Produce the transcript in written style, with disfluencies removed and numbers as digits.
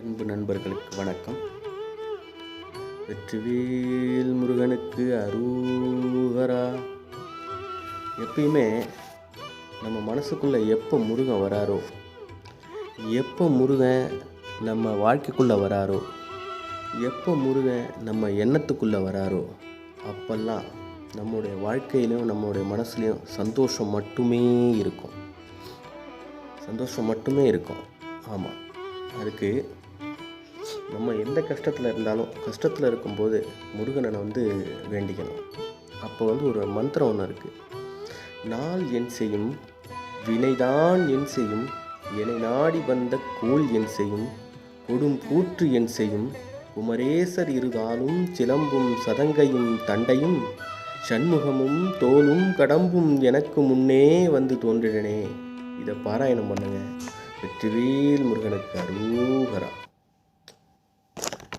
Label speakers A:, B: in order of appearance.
A: அன்பு நண்பர்களுக்கு வணக்கம். வெற்றிவேல் முருகனுக்கு அரோகரா. எப்பயுமே நம்ம மனசுக்குள்ளே எப்போ முருகன் வராரோ, எப்போ முருகன் நம்ம வாழ்க்கைக்குள்ளே வராரோ, எப்போ முருகன் நம்ம எண்ணத்துக்குள்ளே வராரோ, அப்போல்லாம் நம்முடைய வாழ்க்கையிலும் நம்முடைய மனசுலையும் சந்தோஷம் மட்டுமே இருக்கும். ஆமாம், அதுக்கு நம்ம எந்த கஷ்டத்தில் இருந்தாலும், கஷ்டத்தில் இருக்கும்போது முருகனை வேண்டிக்கணும். அப்போ ஒரு மந்திரம் ஒன்று இருக்குது. நாள் என் செய்யும், வினைதான் என் செய்யும், என்னை நாடி வந்த கோள் என் செய்யும், கொடும் கூற்று என் செய்யும், குமரேசர் இருகாலும் சிலம்பும் சதங்கையும் தண்டையும் சண்முகமும் தோலும் கடம்பும் எனக்கு முன்னே வந்து தோன்றினே. இதை பாராயணம் பண்ணுங்க. வெற்றிவேல் முருகனுக்கு அரோகரா.